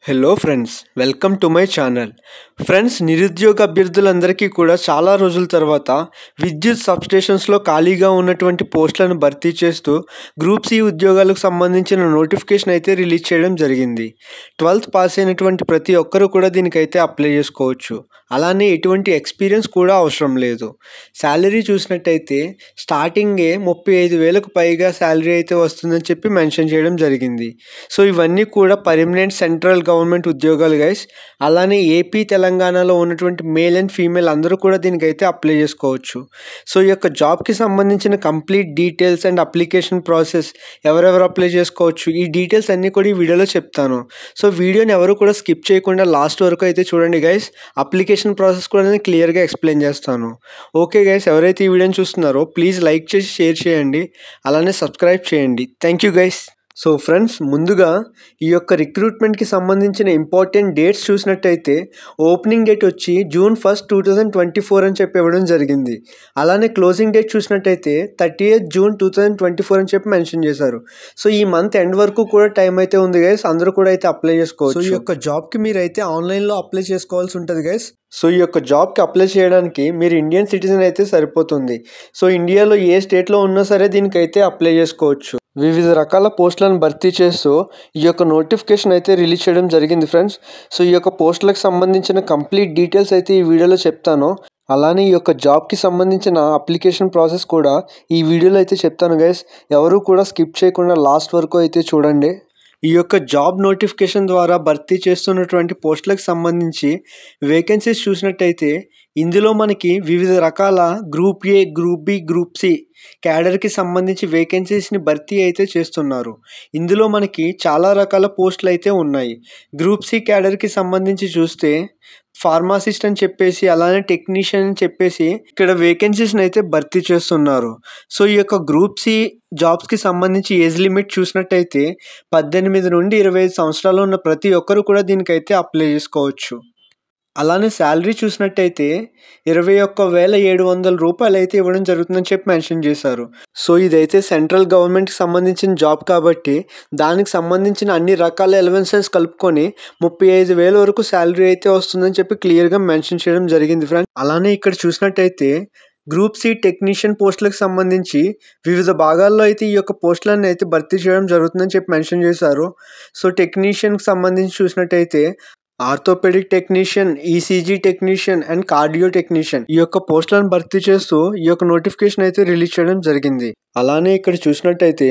Hello friends, welcome to my channel. Friends, నిరుద్యోగ అభ్యర్థులందరికీ కూడా చాలా రోజుల తర్వాత విద్యుత్ సబ్స్టేషన్స్లో ఖాళీగా ఉన్నటువంటి పోస్టులను భర్తీ చేస్తూ గ్రూప్ సి ఉద్యోగాలకు సంబంధించిన నోటిఫికేషన్ అయితే రిలీజ్ చేయడం జరిగింది. 12th పాస్ అయినటువంటి ప్రతి ఒక్కరూ కూడా దీనికైతే అప్లై చేసుకోవచ్చు. అలానే ఎటువంటి ఎక్స్పీరియన్స్ కూడా అవసరం లేదు. శాలరీ చూసినట్టయితే స్టార్టింగే 35,000కు పైగా శాలరీ అయితే వస్తుందని చెప్పి మెన్షన్ చేయడం జరిగింది. సో ఇవన్నీ కూడా పర్మనెంట్ సెంట్రల్ గవర్నమెంట్ ఉద్యోగాలు గైస్. అలానే ఏపీ తెలంగాణలో ఉన్నటువంటి మేల్ అండ్ ఫీమేల్ అందరూ కూడా దీనికైతే అప్లై చేసుకోవచ్చు. సో ఈ యొక్క జాబ్కి సంబంధించిన complete details and application process, ఎవరెవరు అప్లై చేసుకోవచ్చు, ఈ డీటెయిల్స్ అన్నీ కూడా ఈ వీడియోలో చెప్తాను. సో వీడియోని ఎవరు కూడా స్కిప్ చేయకుండా లాస్ట్ వరకు అయితే చూడండి గైస్. అప్లికేషన్ ప్రాసెస్ కూడా నేను క్లియర్గా ఎక్స్ప్లెయిన్ చేస్తాను. ఓకే గైస్, ఎవరైతే ఈ వీడియోని చూస్తున్నారో ప్లీజ్ లైక్ చేసి షేర్ చేయండి, అలానే సబ్స్క్రైబ్ చేయండి. Thank you guys. So friends, ముందుగా ఈ యొక్క రిక్రూట్మెంట్కి సంబంధించిన ఇంపార్టెంట్ డేట్స్ చూసినట్టయితే ఓపెనింగ్ డేట్ వచ్చి June 1, 2024 అని చెప్పి ఇవ్వడం జరిగింది. అలానే క్లోజింగ్ డేట్ చూసినట్టయితే 30th June 2024 అని చెప్పి మెన్షన్ చేశారు. సో ఈ మంత్ ఎండ్ వరకు కూడా టైం అయితే ఉంది గైస్. అందరూ కూడా అయితే అప్లై చేసుకోవచ్చు. సో ఈ యొక్క జాబ్కి మీరు అయితే ఆన్లైన్లో అప్లై చేసుకోవాల్సి ఉంటుంది గైస్. సో ఈ యొక్క జాబ్కి అప్లై చేయడానికి మీరు ఇండియన్ సిటిజన్ అయితే సరిపోతుంది. సో ఇండియాలో ఏ స్టేట్లో ఉన్నా సరే దీనికైతే అప్లై చేసుకోవచ్చు. వివిధ రకాల పోస్టులను భర్తీ చేస్తూ ఈ యొక్క నోటిఫికేషన్ అయితే రిలీజ్ చేయడం జరిగింది ఫ్రెండ్స్. సో ఈ యొక్క పోస్టులకు సంబంధించిన కంప్లీట్ డీటెయిల్స్ అయితే ఈ వీడియోలో చెప్తాను. అలానే ఈ యొక్క జాబ్కి సంబంధించిన అప్లికేషన్ ప్రాసెస్ కూడా ఈ వీడియోలో అయితే చెప్తాను గైస్. ఎవరు కూడా స్కిప్ చేయకుండా లాస్ట్ వరకు అయితే చూడండి. ఈ యొక్క జాబ్ నోటిఫికేషన్ ద్వారా భర్తీ చేస్తున్నటువంటి పోస్టులకు సంబంధించి వేకెన్సీస్ చూసినట్టయితే ఇందులో మనకి వివిధ రకాల group A, group B, group C క్యాడర్కి సంబంధించి వేకెన్సీస్ని భర్తీ అయితే చేస్తున్నారు. ఇందులో మనకి చాలా రకాల పోస్టులు అయితే ఉన్నాయి. గ్రూప్ సి క్యాడర్కి సంబంధించి చూస్తే ఫార్మాసిస్ట్ అని చెప్పేసి, అలానే టెక్నీషియన్ అని చెప్పేసి ఇక్కడ వేకెన్సీస్ని అయితే భర్తీ చేస్తున్నారు. సో ఈ యొక్క గ్రూప్ సి జాబ్స్కి సంబంధించి ఏజ్ లిమిట్ చూసినట్టయితే 18 నుండి 25 సంవత్సరాలు ఉన్న ప్రతి ఒక్కరు కూడా దీనికైతే అప్లై చేసుకోవచ్చు. అలానే శాలరీ చూసినట్టయితే 21,700 రూపాయలు అయితే ఇవ్వడం జరుగుతుందని చెప్పి మెన్షన్ చేశారు. సో ఇదైతే సెంట్రల్ గవర్నమెంట్కి సంబంధించిన జాబ్ కాబట్టి దానికి సంబంధించిన అన్ని రకాల ఎలవెన్సెస్ కలుపుకొని 35,000 వరకు శాలరీ అయితే వస్తుందని చెప్పి క్లియర్గా మెన్షన్ చేయడం జరిగింది ఫ్రెండ్స్. అలానే ఇక్కడ చూసినట్టయితే గ్రూప్ సి టెక్నీషియన్ పోస్టులకు సంబంధించి వివిధ భాగాల్లో అయితే ఈ యొక్క పోస్టులను అయితే భర్తీ చేయడం జరుగుతుందని చెప్పి మెన్షన్ చేశారు. సో టెక్నీషియన్కి సంబంధించి చూసినట్టయితే orthopaedic technician, ECG technician and cardio technician ఈ యొక్క పోస్టులను భర్తీ చేస్తూ ఈ యొక్క నోటిఫికేషన్ అయితే రిలీజ్ చేయడం జరిగింది. అలానే ఇక్కడ చూసినట్టయితే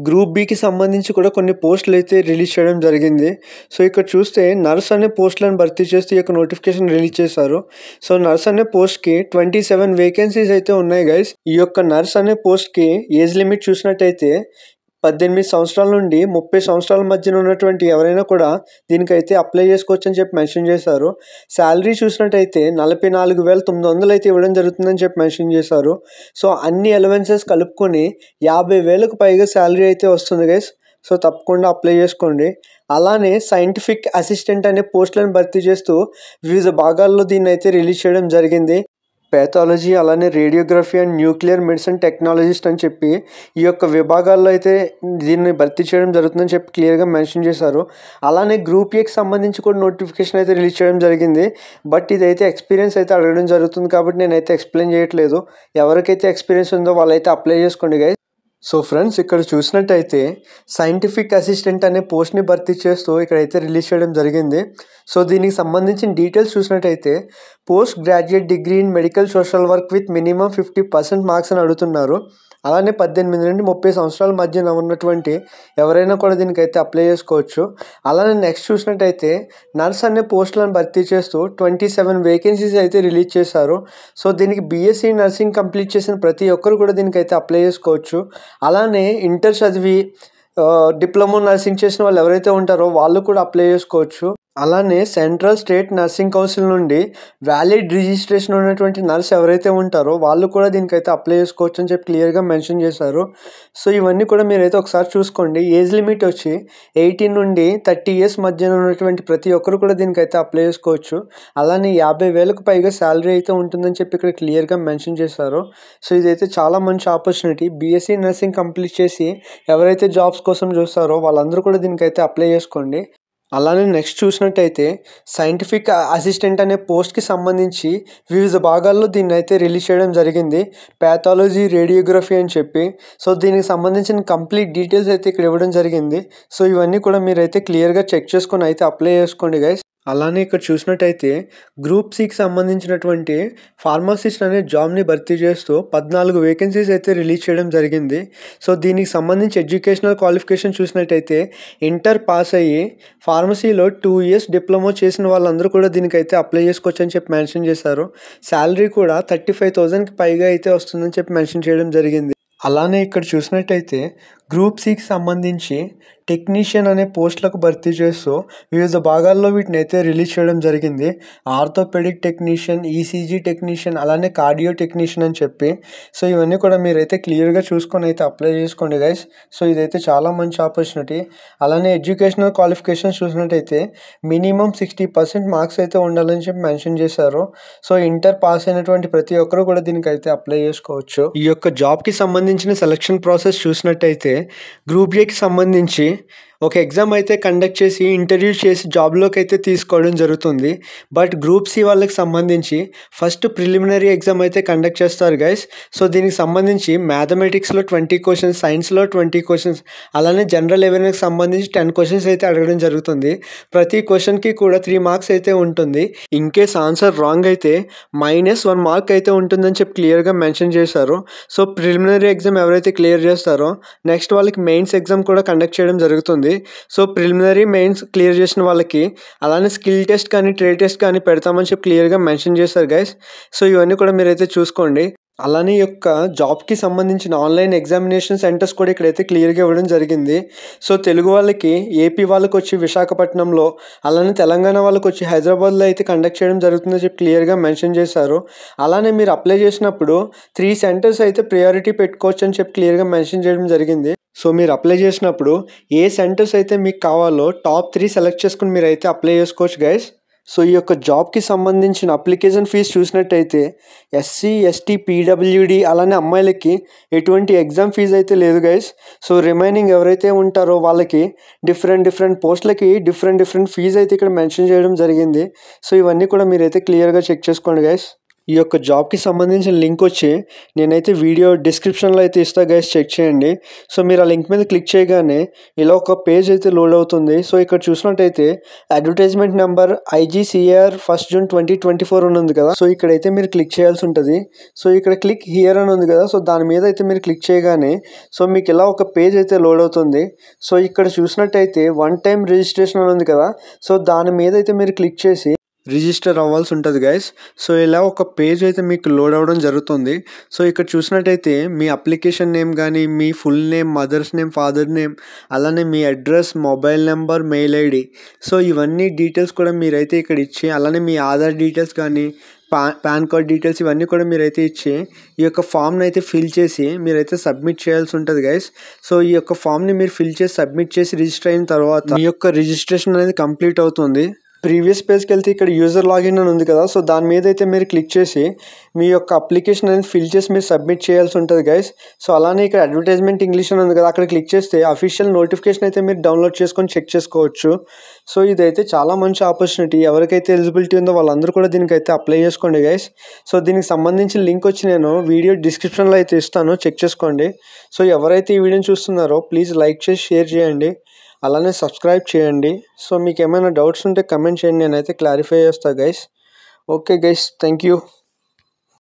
గ్రూప్ బికి సంబంధించి కూడా కొన్ని పోస్టులు అయితే రిలీజ్ చేయడం జరిగింది. సో ఇక్కడ చూస్తే నర్స్ అనే పోస్టులను భర్తీ చేస్తూ ఈ యొక్క నోటిఫికేషన్ రిలీజ్ చేశారు. సో నర్స్ అనే పోస్ట్కి 27 వేకెన్సీస్ అయితే ఉన్నాయి గైస్. ఈ యొక్క నర్స్ అనే పోస్ట్కి ఏజ్ లిమిట్ చూసినట్టయితే 18 సంవత్సరాల నుండి 30 సంవత్సరాల మధ్యన ఉన్నటువంటి ఎవరైనా కూడా దీనికైతే అప్లై చేసుకోవచ్చు అని చెప్పి మెన్షన్ చేశారు. శాలరీ చూసినట్టయితే 44,900 అయితే ఇవ్వడం జరుగుతుందని చెప్పి మెన్షన్ చేశారు. సో అన్ని అలవెన్సెస్ కలుపుకొని 50,000కు పైగా శాలరీ అయితే వస్తుంది గైస్. సో తప్పకుండా అప్లై చేసుకోండి. అలానే సైంటిఫిక్ అసిస్టెంట్ అనే పోస్టులను భర్తీ చేస్తూ వివిధ భాగాల్లో దీన్ని అయితే రిలీజ్ చేయడం జరిగింది. పాథాలజీ, అలానే radiography and nuclear medicine technologist అని చెప్పి ఈ యొక్క విభాగాల్లో అయితే దీన్ని భర్తీ చేయడం జరుగుతుందని చెప్పి క్లియర్గా మెన్షన్ చేశారు. అలానే గ్రూప్ ఏకి సంబంధించి కూడా నోటిఫికేషన్ అయితే రిలీజ్ చేయడం జరిగింది. బట్ ఇదైతే ఎక్స్పీరియన్స్ అయితే అడగడం జరుగుతుంది కాబట్టి నేనైతే ఎక్స్ప్లెయిన్ చేయట్లేదు. ఎవరికైతే ఎక్స్పీరియన్స్ ఉందో వాళ్ళైతే అప్లై చేసుకోండి గైస్. సో ఫ్రెండ్స్, ఇక్కడ చూసినట్టయితే సైంటిఫిక్ అసిస్టెంట్ అనే పోస్ట్ని భర్తీ చేస్తూ ఇక్కడైతే రిలీజ్ చేయడం జరిగింది. సో దీనికి సంబంధించిన డీటెయిల్స్ చూసినట్టయితే post graduate degree in medical social work with minimum 50% marks అని అడుగుతున్నారు. అలానే 18 నుండి 30 సంవత్సరాల మధ్యన ఉన్నటువంటి ఎవరైనా కూడా దీనికైతే అప్లై చేసుకోవచ్చు. అలానే నెక్స్ట్ చూసినట్టయితే నర్స్ అనే పోస్టులను భర్తీ చేస్తూ 27 వేకెన్సీస్ అయితే రిలీజ్ చేశారు. సో దీనికి బీఎస్సీ నర్సింగ్ కంప్లీట్ చేసిన ప్రతి ఒక్కరు కూడా దీనికైతే అప్లై చేసుకోవచ్చు. అలానే ఇంటర్ చదివి డిప్లొమా నర్సింగ్ చేసిన వాళ్ళు ఎవరైతే ఉంటారో వాళ్ళు కూడా అప్లై చేసుకోవచ్చు. అలానే సెంట్రల్ స్టేట్ నర్సింగ్ కౌన్సిల్ నుండి వ్యాలిడ్ రిజిస్ట్రేషన్ ఉన్నటువంటి నర్స్ ఎవరైతే ఉంటారో వాళ్ళు కూడా దీనికైతే అప్లై చేసుకోవచ్చు అని చెప్పి క్లియర్గా మెన్షన్ చేశారు. సో ఇవన్నీ కూడా మీరైతే ఒకసారి చూసుకోండి. ఏజ్ లిమిట్ వచ్చి 18 నుండి 30 ఇయర్స్ మధ్యన ఉన్నటువంటి ప్రతి ఒక్కరు కూడా దీనికైతే అప్లై చేసుకోవచ్చు. అలానే 50,000కు పైగా శాలరీ అయితే ఉంటుందని చెప్పి ఇక్కడ క్లియర్గా మెన్షన్ చేశారు. సో ఇదైతే చాలా మంచి ఆపర్చునిటీ. బీఎస్సీ నర్సింగ్ కంప్లీట్ చేసి ఎవరైతే జాబ్స్ కోసం చూస్తారో వాళ్ళందరూ కూడా దీనికైతే అప్లై చేసుకోండి. అలానే నెక్స్ట్ చూసినట్టయితే సైంటిఫిక్ అసిస్టెంట్ అనే పోస్ట్కి సంబంధించి వివిధ భాగాల్లో దీన్ని అయితే రిలీజ్ చేయడం జరిగింది. ప్యాథాలజీ, రేడియోగ్రఫీ అని చెప్పి. సో దీనికి సంబంధించిన కంప్లీట్ డీటెయిల్స్ అయితే ఇక్కడ ఇవ్వడం జరిగింది. సో ఇవన్నీ కూడా మీరైతే క్లియర్గా చెక్ చేసుకొని అయితే అప్లై చేసుకోండి గైస్. అలానే ఇక్కడ చూసినట్టయితే గ్రూప్ సికి సంబంధించినటువంటి ఫార్మసిస్ట్ అనే జాబ్ని భర్తీ చేస్తూ 14 వేకెన్సీస్ అయితే రిలీజ్ చేయడం జరిగింది. సో దీనికి సంబంధించి ఎడ్యుకేషనల్ క్వాలిఫికేషన్ చూసినట్టయితే ఇంటర్ పాస్ అయ్యి ఫార్మసీలో 2 ఇయర్స్ డిప్లొమా చేసిన వాళ్ళందరూ కూడా దీనికైతే అప్లై చేసుకోవచ్చు అని చెప్పి మెన్షన్ చేశారు. శాలరీ కూడా 35,000కి పైగా అయితే వస్తుందని చెప్పి మెన్షన్ చేయడం జరిగింది. అలానే ఇక్కడ చూసినట్టయితే గ్రూప్ సికి సంబంధించి టెక్నీషియన్ అనే పోస్టులకు భర్తీ చేస్తూ వివిధ భాగాల్లో వీటిని అయితే రిలీజ్ చేయడం జరిగింది. ఆర్థోపెడిక్ టెక్నీషియన్, ఈసీజీ టెక్నీషియన్, అలానే కార్డియో టెక్నీషియన్ అని చెప్పి. సో ఇవన్నీ కూడా మీరైతే క్లియర్గా చూసుకొని అయితే అప్లై చేసుకోండి గైస్. సో ఇదైతే చాలా మంచి ఆపర్చునిటీ. అలానే ఎడ్యుకేషనల్ క్వాలిఫికేషన్స్ చూసినట్టయితే మినిమం 60% మార్క్స్ అయితే ఉండాలని చెప్పి మెన్షన్ చేశారు. సో ఇంటర్ పాస్ అయినటువంటి ప్రతి ఒక్కరు కూడా దీనికైతే అప్లై చేసుకోవచ్చు. ఈ యొక్క జాబ్కి సంబంధించిన సెలక్షన్ ప్రాసెస్ చూసినట్టయితే గ్రూప్ ఏకి సంబంధించి ఒక ఎగ్జామ్ అయితే కండక్ట్ చేసి ఇంటర్వ్యూ చేసి జాబ్లోకి అయితే తీసుకోవడం జరుగుతుంది. బట్ గ్రూప్ సి వాళ్ళకి సంబంధించి ఫస్ట్ ప్రిలిమినరీ ఎగ్జామ్ అయితే కండక్ట్ చేస్తారు గైస్. సో దీనికి సంబంధించి మ్యాథమెటిక్స్లో 20 క్వశ్చన్స్, సైన్స్లో 20 క్వశ్చన్స్, అలానే జనరల్ అవేర్నెస్కి సంబంధించి 10 క్వశ్చన్స్ అయితే అడగడం జరుగుతుంది. ప్రతి క్వశ్చన్కి కూడా 3 మార్క్స్ అయితే ఉంటుంది. ఇన్ కేస్ ఆన్సర్ రాంగ్ అయితే -1 మార్క్ అయితే ఉంటుందని చెప్పి క్లియర్గా మెన్షన్ చేశారు. సో ప్రిలిమినరీ ఎగ్జామ్ ఎవరైతే క్లియర్ చేస్తారో నెక్స్ట్ వాళ్ళకి మెయిన్స్ ఎగ్జామ్ కూడా కండక్ట్ చేయడం జరుగుతుంది. సో ప్రిలిమినరీ, మెయిన్స్ క్లియర్ చేసిన వాళ్ళకి అలానే స్కిల్ టెస్ట్ కానీ ట్రేడ్ టెస్ట్ కానీ పెడతామని చెప్పి క్లియర్గా మెన్షన్ చేశారు గైస్. సో ఇవన్నీ కూడా మీరైతే చూసుకోండి. అలానే ఈ యొక్క జాబ్కి సంబంధించిన ఆన్లైన్ ఎగ్జామినేషన్ సెంటర్స్ కూడా ఇక్కడైతే క్లియర్గా ఇవ్వడం జరిగింది. సో తెలుగు వాళ్ళకి ఏపీ వాళ్ళకి వచ్చి విశాఖపట్నంలో, అలానే తెలంగాణ వాళ్ళకి వచ్చి హైదరాబాద్లో అయితే కండక్ట్ చేయడం జరుగుతుందని చెప్పి క్లియర్గా మెన్షన్ చేశారు. అలానే మీరు అప్లై చేసినప్పుడు 3 సెంటర్స్ అయితే ప్రియారిటీ పెట్టుకోవచ్చు అని చెప్పి క్లియర్గా మెన్షన్ చేయడం జరిగింది. సో మీరు అప్లై చేసినప్పుడు ఏ సెంటర్స్ అయితే మీకు కావాలో టాప్ 3 సెలెక్ట్ చేసుకుని మీరు అయితే అప్లై చేసుకోవచ్చు గైస్. సో ఈ యొక్క జాబ్కి సంబంధించిన అప్లికేషన్ ఫీజు చూసినట్టయితే ఎస్సీ, ఎస్టీ, పీడబ్ల్యూడి అలానే అమ్మాయిలకి ఎటువంటి ఎగ్జామ్ ఫీజు అయితే లేదు గైస్. సో రిమైనింగ్ ఎవరైతే ఉంటారో వాళ్ళకి డిఫరెంట్ పోస్టులకి డిఫరెంట్ ఫీజు అయితే ఇక్కడ మెన్షన్ చేయడం జరిగింది. సో ఇవన్నీ కూడా మీరైతే క్లియర్గా చెక్ చేసుకోండి గైస్. ఈ యొక్క జాబ్కి సంబంధించిన లింక్ వచ్చి నేనైతే వీడియో డిస్క్రిప్షన్లో అయితే ఇస్తా గైస్, చెక్ చేయండి. సో మీరు ఆ లింక్ మీద క్లిక్ చేయగానే ఇలా ఒక పేజ్ అయితే లోడ్ అవుతుంది. సో ఇక్కడ చూసినట్టయితే అడ్వర్టైజ్మెంట్ నెంబర్ IGCAR 1 జూన్ 2024 అని ఉంది కదా. సో ఇక్కడైతే మీరు క్లిక్ చేయాల్సి ఉంటుంది. సో ఇక్కడ క్లిక్ హియర్ అని ఉంది కదా. సో దాని మీద అయితే మీరు క్లిక్ చేయగానే సో మీకు ఇలా ఒక పేజ్ అయితే లోడ్ అవుతుంది. సో ఇక్కడ చూసినట్టయితే 1 టైం రిజిస్ట్రేషన్ అని ఉంది కదా. సో దాని మీద అయితే మీరు క్లిక్ చేసి రిజిస్టర్ అవ్వాల్సి ఉంటుంది గైస్. సో ఇలా ఒక పేజ్ అయితే మీకు లోడ్ అవ్వడం జరుగుతుంది. సో ఇక్కడ చూసినట్టయితే మీ అప్లికేషన్ నేమ్ కానీ, మీ full name, mother's name, father name, అలానే మీ address, mobile number, mail ID, so ఇవన్నీ డీటెయిల్స్ కూడా మీరైతే ఇక్కడ ఇచ్చి, అలానే మీ ఆధార్ డీటెయిల్స్ కానీ, పాన్ కార్డ్ డీటెయిల్స్ ఇవన్నీ కూడా మీరైతే ఇచ్చి ఈ యొక్క ఫామ్ని అయితే ఫిల్ చేసి మీరైతే సబ్మిట్ చేయాల్సి ఉంటుంది గైస్. సో ఈ యొక్క ఫామ్ని మీరు ఫిల్ చేసి సబ్మిట్ చేసి రిజిస్టర్ అయిన తర్వాత మీ యొక్క రిజిస్ట్రేషన్ అనేది కంప్లీట్ అవుతుంది. ప్రీవియస్ పేజ్కి వెళ్తే ఇక్కడ యూజర్ లాగిన్ అని ఉంది కదా. సో దాని మీద అయితే మీరు క్లిక్ చేసి మీ యొక్క అప్లికేషన్ అనేది ఫిల్ చేసి మీరు సబ్మిట్ చేయాల్సి ఉంటుంది గైస్. సో అలానే ఇక్కడ అడ్వర్టైజ్మెంట్ ఇంగ్లీష్ అని ఉంది కదా, అక్కడ క్లిక్ చేస్తే అఫీషియల్ నోటిఫికేషన్ అయితే మీరు డౌన్లోడ్ చేసుకొని చెక్ చేసుకోవచ్చు. సో ఇదైతే చాలా మంచి ఆపర్చునిటీ. ఎవరికైతే ఎలిజిబిలిటీ ఉందో వాళ్ళందరూ కూడా దీనికైతే అప్లై చేసుకోండి గైస్. సో దీనికి సంబంధించిన లింక్ వచ్చి నేను వీడియో డిస్క్రిప్షన్లో అయితే ఇస్తాను, చెక్ చేసుకోండి. సో ఎవరైతే ఈ వీడియోని చూస్తున్నారో ప్లీజ్ లైక్ చేసి షేర్ చేయండి, అలానే సబ్స్క్రైబ్ చేయండి. సో మీకు ఏమైనా డౌట్స్ ఉంటే కమెంట్ చేయండి, నేనైతే క్లారిఫై చేస్తాను guys. Okay guys, thank you.